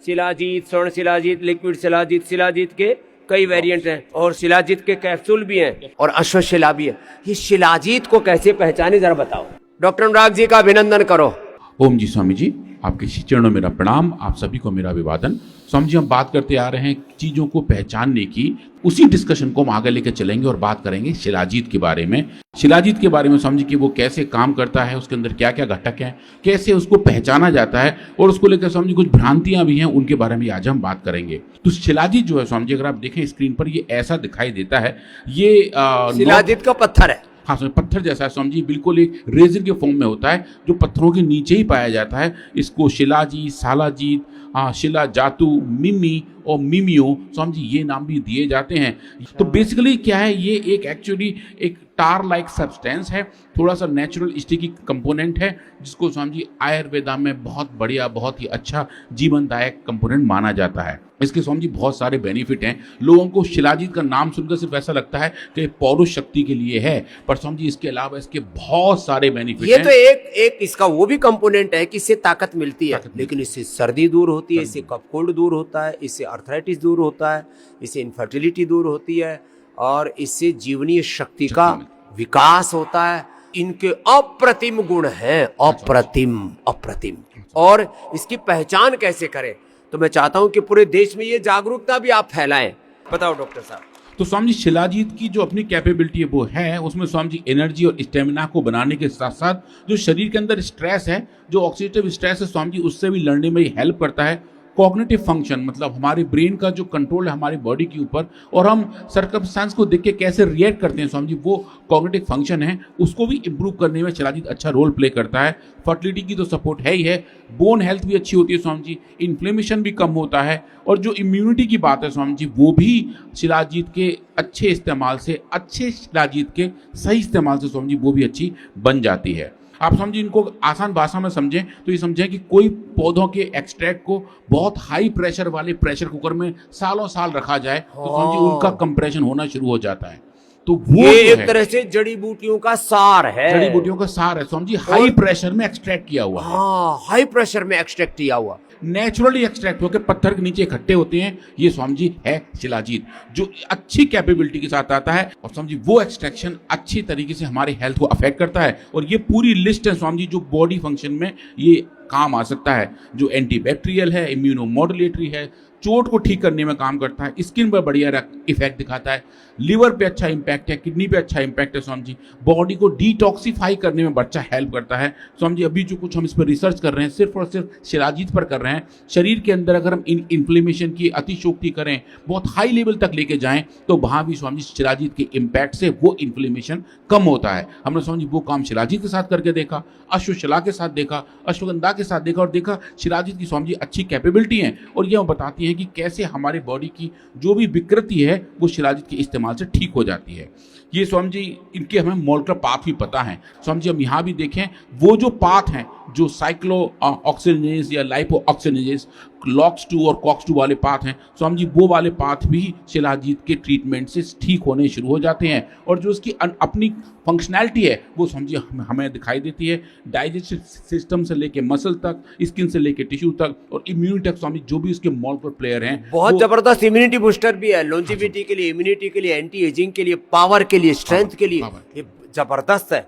शिलाजीत, स्वर्ण शिलाजीत, लिक्विड शिलाजीत, शिलाजीत के कई वेरिएंट हैं और शिलाजीत के कैप्सूल भी हैं और अश्वशिला भी है। ये शिलाजीत को कैसे पहचाने जरा बताओ। डॉक्टर अनुराग जी का अभिनंदन करो। ओम जी स्वामी जी, आपके श्री चरणों में मेरा प्रणाम, आप सभी को मेरा अभिवादन। स्वामी जी, हम बात करते आ रहे हैं चीज़ों को पहचानने की, उसी डिस्कशन को हम आगे लेकर चलेंगे और बात करेंगे शिलाजीत के बारे में। शिलाजीत के बारे में स्वामी जी कि वो कैसे काम करता है, उसके अंदर क्या क्या घटक हैं, कैसे उसको पहचाना जाता है और उसको लेकर स्वामी जी कुछ भ्रांतियां भी हैं, उनके बारे में आज हम बात करेंगे। तो शिलाजीत जो है स्वामी जी, अगर आप देखें स्क्रीन पर, ये ऐसा दिखाई देता है। ये शिलाजीत का पत्थर है। हाँ स्वामी, पत्थर जैसा है स्वामी जी, बिल्कुल एक रेजर के फॉर्म में होता है जो पत्थरों के नीचे ही पाया जाता है। इसको शिलाजीत, सालाजीत, शिला जातु, मिमी और मिमियो स्वामी जी ये नाम भी दिए जाते हैं। तो बेसिकली क्या है, ये एक एक्चुअली एक टार लाइक सब्सटेंस है, थोड़ा सा नेचुरल स्टिकी कंपोनेंट है, जिसको स्वामी जी आयुर्वेदा में बहुत बढ़िया, बहुत ही अच्छा जीवनदायक कंपोनेंट माना जाता है। इसके स्वामी जी बहुत सारे बेनिफिट हैं। लोगों को शिलाजीत का नाम सुनकर सिर्फ ऐसा लगता है कि पौरुष शक्ति के लिए है, पर स्वामी जी इसके अलावा इसके बहुत सारे बेनिफिट ये हैं। तो एक इसका वो भी कंपोनेंट है कि इससे ताकत मिलती है, लेकिन इससे सर्दी दूर होती है, इससे कफ कोल्ड दूर होता है, इससे आर्थराइटिस दूर होता है, इससे इनफर्टिलिटी दूर होती है और इससे जीवनीय शक्ति का विकास होता है। इनके अप्रतिम गुण हैं, अप्रतिम। और इसकी पहचान कैसे करें, तो मैं चाहता हूं कि पूरे देश में ये जागरूकता भी आप फैलाएं। बताओ डॉक्टर साहब। तो स्वामी जी शिलाजीत की जो अपनी कैपेबिलिटी है वो है, उसमें स्वामी जी एनर्जी और स्टेमिना को बनाने के साथ साथ जो शरीर के अंदर स्ट्रेस है, जो ऑक्सीडेटिव स्ट्रेस है स्वामी जी, उससे भी लड़ने में हेल्प करता है। कॉग्निटिव फंक्शन मतलब हमारे ब्रेन का जो कंट्रोल है हमारी बॉडी के ऊपर और हम सर्कमस्टेंस को देख के कैसे रिएक्ट करते हैं स्वामी जी, वो कॉग्निटिव फंक्शन है, उसको भी इंप्रूव करने में शिलाजीत अच्छा रोल प्ले करता है। फर्टिलिटी की तो सपोर्ट है ही है, बोन हेल्थ भी अच्छी होती है स्वामी जी, इन्फ्लेमेशन भी कम होता है और जो इम्यूनिटी की बात है स्वामी जी, वो भी शिलाजीत के अच्छे इस्तेमाल से, अच्छे शिलाजीत के सही इस्तेमाल से स्वामी जी वो भी अच्छी बन जाती है। आप समझिए, इनको आसान भाषा में समझें तो ये समझें कि कोई पौधों के एक्सट्रैक्ट को बहुत हाई प्रेशर वाले प्रेशर कुकर में सालों साल रखा जाए तो समझिए उनका कंप्रेशन होना शुरू हो जाता है। तो वो ये एक तरह से जड़ी बूटियों का सार है, जड़ी बूटियों का सार है समझिए, हाई प्रेशर में एक्सट्रैक्ट किया हुआ है। हाँ, हाई प्रेशर में एक्सट्रैक्ट किया हुआ, नेचुरली एक्सट्रैक्ट होकर पत्थर के नीचे इकट्ठे होते हैं। ये स्वामी जी है शिलाजीत, जो अच्छी कैपेबिलिटी के साथ आता है और स्वामी जी वो एक्सट्रैक्शन अच्छी तरीके से हमारी हेल्थ को अफेक्ट करता है। और ये पूरी लिस्ट है स्वामी जी जो बॉडी फंक्शन में ये काम आ सकता है, जो एंटीबैक्टीरियल है, इम्यूनोमॉड्यूलेटरी है, चोट को ठीक करने में काम करता है, स्किन पर बढ़िया इफेक्ट दिखाता है, लिवर पे अच्छा इंपैक्ट है, किडनी पे अच्छा इंपैक्ट है स्वामी जी, बॉडी को डिटॉक्सिफाई करने में अच्छा हेल्प करता है स्वामी जी। अभी जो कुछ हम इस पर रिसर्च कर रहे हैं सिर्फ और सिर्फ शिलाजीत पर कर रहे हैं। शरीर के अंदर अगर हम इन्फ्लेमेशन की अतिशोक्ति करें, बहुत हाई लेवल तक लेके जाएं, तो वहाँ भी स्वामी जी शिलाजीत के इम्पैक्ट से वो इन्फ्लेमेशन कम होता है। हमने स्वामी जी वो काम शिलाजीत के साथ करके देखा, अश्वशिला के साथ देखा, अश्वगंधा के साथ देखा और देखा शिलाजीत की स्वामी जी अच्छी कैपेबिलिटी है और ये बताती है कि कैसे हमारे बॉडी की जो भी विकृति है वो शिलाजीत के इस्तेमाल से ठीक हो जाती है। ये स्वामी जी इनके हमें मॉलिक्यूलर पाथ भी पता है स्वामी जी। हम यहाँ भी देखें वो जो पाथ हैं, जो साइक्लो ऑक्सीजनेज या लाइपो ऑक्सीजनेज, LOX2 और COX2 वाले पाथ हैं स्वामी जी, वो वाले पाथ भी शिलाजीत के ट्रीटमेंट से ठीक होने शुरू हो जाते हैं और जो उसकी अपनी फंक्शनैलिटी है वो स्वामी जी हमें दिखाई देती है। डाइजेस्टिव सिस्टम से लेके मसल तक, स्किन से लेके टिश्यू तक और इम्यूनिटी तक स्वामी जो भी उसके मॉलिक्यूलर प्लेयर हैं, बहुत जबरदस्त इम्यूनिटी बूस्टर भी है, लॉन्जिविटी के लिए, इम्यूनिटी के लिए, एंटी एजिंग के लिए, पावर के लिए, स्ट्रेंथ के लिए, ये जबरदस्त है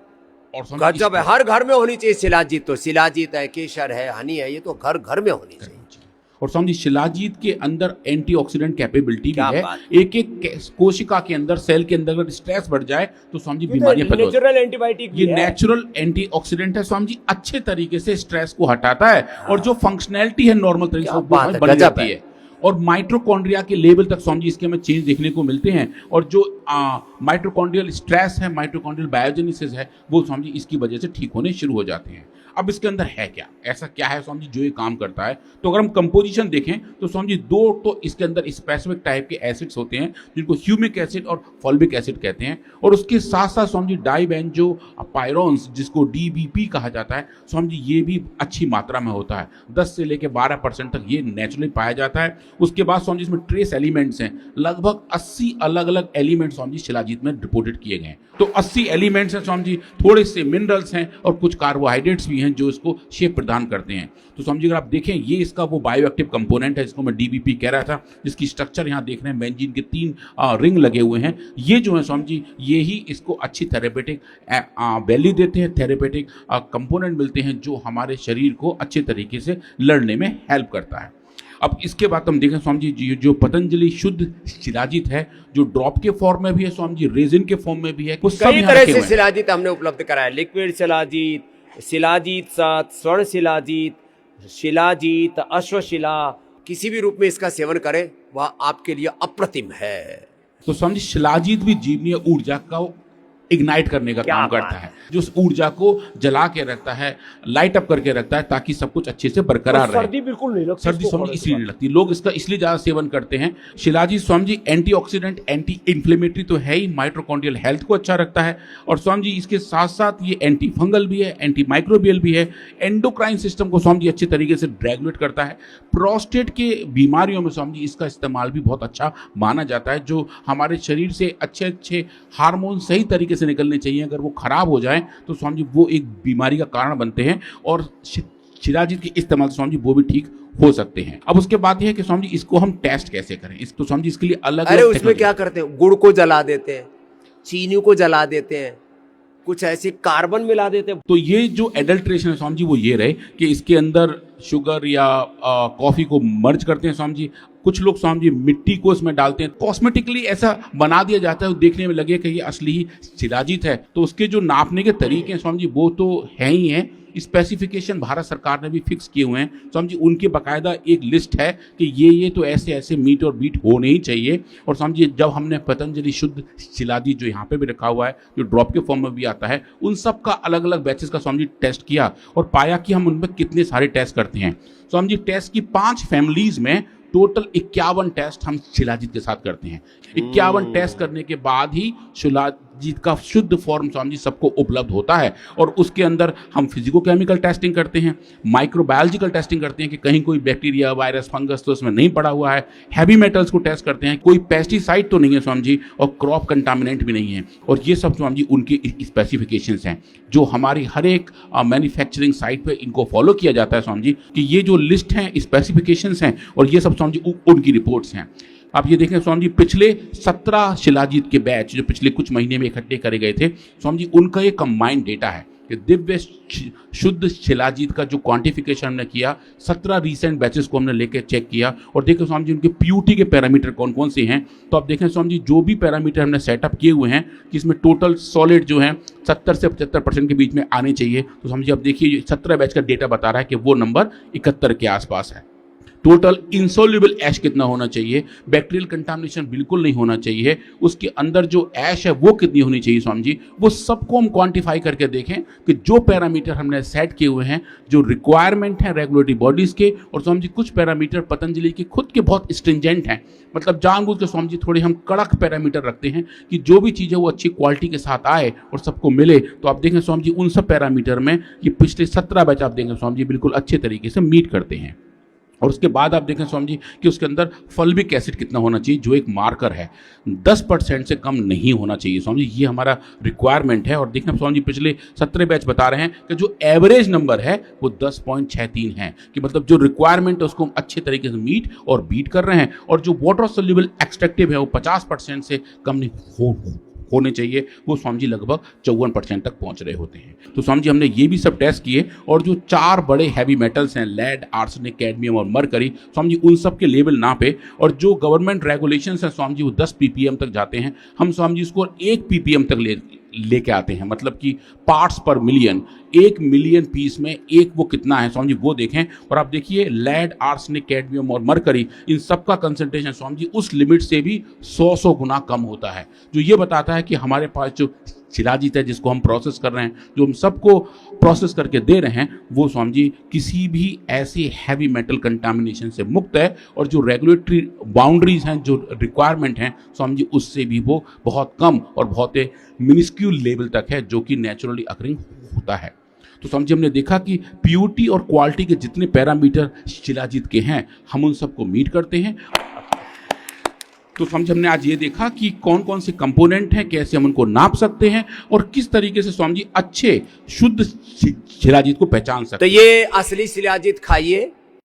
और गजब है। हर घर में होनी चाहिए शिलाजीत, तो शिलाजीत है, केसर है, हनी है, ये तो घर घर में होनी चाहिए। और स्वामी जी शिलाजीत के अंदर एंटीऑक्सीडेंट कैपेबिलिटी भी है। एक एक कोशिका के अंदर, सेल के अंदर अगर स्ट्रेस बढ़ जाए तो स्वामी जी बीमारियां पैदा होती हैं। नेचुरल एंटीबायोटिक, ये नेचुरल एंटीऑक्सीडेंट है स्वामी जी, अच्छे तरीके से स्ट्रेस को हटाता है और जो फंक्शनैलिटी है नॉर्मल तरीके से वो बन जाती है और माइटोकॉन्ड्रिया के लेवल तक स्वामी जी इसके हमें चेंज देखने को मिलते हैं और जो माइटोकॉन्ड्रियल स्ट्रेस है, माइटोकॉन्ड्रियल बायोजेनेसिस है, वो स्वामी जी इसकी वजह से ठीक होने शुरू हो जाते हैं। अब इसके अंदर है क्या, ऐसा क्या है स्वामी जी जो ये काम करता है? तो अगर हम कंपोजिशन देखें तो स्वामी जी दो तो इसके अंदर स्पेसिफिक टाइप के एसिड्स होते हैं जिनको ह्यूमिक एसिड और फॉल्बिक एसिड कहते हैं और उसके साथ साथ स्वामी जी डाइबेंजो पायरोन्स जिसको DBP कहा जाता है स्वामी जी ये भी अच्छी मात्रा में होता है, 10 से लेकर 12% तक ये नेचुरली पाया जाता है। उसके बाद स्वामी जी इसमें ट्रेस एलिमेंट्स हैं, लगभग 80 अलग अलग एलिमेंट्स स्वामी जी शिलाजीत में रिपोर्टेड किए गए हैं। तो 80 एलिमेंट्स हैं स्वामी जी, थोड़े से मिनरल्स हैं और कुछ कार्बोहाइड्रेट्स भी हैं हैं जो इसको शेप प्रदान करते हैं। तो समझिए अगर आप देखें ये इसका वो बायोएक्टिव कंपोनेंट है जिसको मैं डीबीपी कह रहा था, जिसकी स्ट्रक्चर यहाँ देख रहे हैं, बेंजीन के 3 रिंग लगे हुए हैं। ये जो है समझिए ये ही इसको अच्छी थेरेपेटिक वैल्यू देते हैं, थेरेपेटिक कंपोनेंट मिलते हैं जो हमारे शरीर को अच्छे तरीके से लड़ने में हेल्प करता है। अब इसके बाद हम देखें स्वामी जी जो पतंजलि शुद्ध शिलाजीत है, जो ड्रॉप के फॉर्म में भी है स्वामी जी, रेजिन के फॉर्म में भी है, कुछ कई तरह से शिलाजीत हमने उपलब्ध कराया, लिक्विड शिलाजीत, शिलाजीत साथ स्वर्ण शिलाजीत, शिलाजीत, अश्वशिला, किसी भी रूप में इसका सेवन करें वह आपके लिए अप्रतिम है। तो स्वामी जी शिलाजीत भी जीवनीय ऊर्जा का इग्नाइट करने का काम करता है, जो उस ऊर्जा को जला के रखता है, लाइट अप करके रखता है ताकि सब कुछ अच्छे से बरकरार रहे। सर्दी बिल्कुल नहीं लगती, सर्दी स्वामी जी इसलिए नहीं लगती, लोग इसका इसलिए ज्यादा सेवन करते हैं। Shilajit Swami ji antioxidant, anti inflammatory तो है ही, माइटोकॉन्ड्रियल हेल्थ को अच्छा रखता है, और स्वामी जी इसके साथ साथ ये एंटी फंगल भी है, एंटी माइक्रोबियल भी है, एंडोक्राइन सिस्टम को स्वामी जी अच्छे तरीके से रेगुलेट करता है। प्रोस्टेट के बीमारियों में स्वामी जी इसका इस्तेमाल भी बहुत अच्छा माना जाता है, जो हमारे शरीर से अच्छे अच्छे हार्मोन सही तरीके से निकलने चाहिए, अगर वो खराब हो जाए तो स्वामी जी वो एक बीमारी का कारण बनते हैं, और शिलाजीत के इस्तेमाल से स्वामी जी वो भी ठीक हो सकते हैं। अब उसके बाद ये है कि स्वामी जी इसको हम टेस्ट कैसे करें, इसको स्वामी जी इसके लिए अलग अरे उसमें क्या करते हैं, गुड़ को जला देते हैं, चीनी को जला देते हैं, कुछ ऐसे कार्बन मिला देते हैं। तो ये जो एडल्ट्रेशन है स्वामी जी वो ये रहे कि इसके अंदर शुगर या कॉफी को मर्ज करते हैं स्वामी जी। कुछ लोग स्वामी जी मिट्टी को इसमें डालते हैं, कॉस्मेटिकली ऐसा बना दिया जाता है, देखने में लगे कि ये असली ही शिलाजीत है। तो उसके जो नापने के तरीके हैं स्वामी जी वो तो है ही हैं, स्पेसिफिकेशन भारत सरकार ने भी फिक्स किए हुए हैं स्वामी जी। उनके बाकायदा एक लिस्ट है कि ये तो ऐसे ऐसे मीट और बीट होने ही चाहिए। और स्वामी जी जब हमने पतंजलि शुद्ध शिलाजीत जो यहाँ पे भी रखा हुआ है, जो ड्रॉप के फॉर्म में भी आता है, उन सब का अलग अलग बैचेस का स्वामी जी टेस्ट किया और पाया कि हम उनमें कितने सारे टेस्ट करते हैं। स्वामी जी टेस्ट की 5 फैमिलीज में टोटल 51 टेस्ट हम शिलाजीत के साथ करते हैं। 51 टेस्ट करने के बाद ही शिलाजीत का शुद्ध फॉर्म स्वामी जी सबको उपलब्ध होता है, और उसके अंदर हम फिजिकोकेमिकल टेस्टिंग करते हैं, माइक्रोबायोलॉजिकल टेस्टिंग करते हैं कि कहीं कोई बैक्टीरिया, वायरस, फंगस तो इसमें नहीं पड़ा हुआ है, हैवी मेटल्स को टेस्ट करते हैं, कोई पेस्टिसाइड तो नहीं है स्वामी जी, और क्रॉप कंटामिनेंट भी नहीं है। और ये सब स्वामी जी उनके स्पेसिफिकेशंस हैं जो हमारी हर एक मैन्युफैक्चरिंग साइट पे इनको फॉलो किया जाता है स्वामी जी, कि ये जो लिस्ट हैं, स्पेसिफिकेशंस हैं, और ये सब स्वामी जी उनकी रिपोर्ट्स हैं। आप ये देखें स्वामी जी पिछले 17 शिलाजीत के बैच जो पिछले कुछ महीने में इकट्ठे करे गए थे स्वामी जी, उनका ये कंबाइंड डेटा है कि दिव्य शुद्ध शिलाजीत का जो क्वांटिफिकेशन हमने किया, 17 रीसेंट बैचेस को हमने लेके चेक किया और देखें स्वामी जी उनके प्यूरिटी के पैरामीटर कौन कौन से हैं। तो आप देखें स्वामी जी जो भी पैरामीटर हमने सेटअप किए हुए हैं कि इसमें टोटल सॉलिड जो है 70 से 75% के बीच में आने चाहिए। तो स्वामी जी अब देखिए 17 बैच का डेटा बता रहा है कि वो नंबर 71 के आसपास है। टोटल इंसॉल्युबल ऐश कितना होना चाहिए, बैक्टीरियल कंटामिनेशन बिल्कुल नहीं होना चाहिए, उसके अंदर जो ऐश है वो कितनी होनी चाहिए स्वामी जी, वो सबको हम क्वांटिफाई करके देखें कि जो पैरामीटर हमने सेट किए हुए हैं, जो रिक्वायरमेंट है रेगुलेटरी बॉडीज के, और स्वामी जी कुछ पैरामीटर पतंजलि के खुद के बहुत स्ट्रिंजेंट हैं, मतलब जानबूझ के स्वामी जी थोड़े हम कड़क पैरामीटर रखते हैं कि जो भी चीज़ है वो अच्छी क्वालिटी के साथ आए और सबको मिले। तो आप देखें स्वामी जी उन सब पैरामीटर में ये पिछले 17 बैच आप देखें स्वामी जी बिल्कुल अच्छे तरीके से मीट करते हैं। और उसके बाद आप देखें स्वामी जी कि उसके अंदर फल्विक एसिड कितना होना चाहिए, जो एक मार्कर है, 10% से कम नहीं होना चाहिए स्वामी जी, ये हमारा रिक्वायरमेंट है। और देखें स्वामी जी पिछले 17 बैच बता रहे हैं कि जो एवरेज नंबर है वो 10.63 है, कि मतलब जो रिक्वायरमेंट है उसको हम अच्छे तरीके से मीट और बीट कर रहे हैं। और जो वाटर सोल्यूबल एक्सट्रैक्टिव है वो 50% से कम नहीं होने चाहिए, वो स्वामी जी लगभग 54% तक पहुंच रहे होते हैं। तो स्वामी जी हमने ये भी सब टेस्ट किए, और जो 4 बड़े हैवी मेटल्स हैं लेड, आर्सेनिक, कैडमियम और मरकरी, स्वामी जी उन सब के लेवल नापे, और जो गवर्नमेंट रेगुलेशंस हैं स्वामी जी वो 10 ppm तक जाते हैं, हम स्वामी जी इसको 1 ppm तक लेके आते हैं, मतलब कि पार्ट्स पर मिलियन, 1 मिलियन पीस में एक वो कितना है स्वामी जी वो देखें। और आप देखिए लेड, आर्सेनिक, कैडमियम और मरकरी, इन सब का कंसंट्रेशन स्वामी जी उस लिमिट से भी 100 गुना कम होता है, जो ये बताता है कि हमारे पास जो शिलाजीत है जिसको हम प्रोसेस कर रहे हैं, जो हम सबको प्रोसेस करके दे रहे हैं, वो स्वामी जी किसी भी ऐसे हैवी मेटल कंटामिनेशन से मुक्त है, और जो रेगुलेटरी बाउंड्रीज हैं, जो रिक्वायरमेंट हैं स्वामी जी उससे भी वो बहुत कम और बहुत मिनिस्क्यूल लेवल तक है, जो कि नेचुरली अकरिंग होता है। तो स्वामी जी हमने देखा कि प्योरिटी और क्वालिटी के जितने पैरामीटर शिलाजीत के हैं हम उन सबको मीट करते हैं। तो स्वामी जी हमने आज ये देखा कि कौन कौन से कंपोनेंट हैं, कैसे हम उनको नाप सकते हैं और किस तरीके से स्वामी जी अच्छे शुद्ध शिलाजीत को पहचान सकते तो हैं। ये असली शिलाजीत खाइए,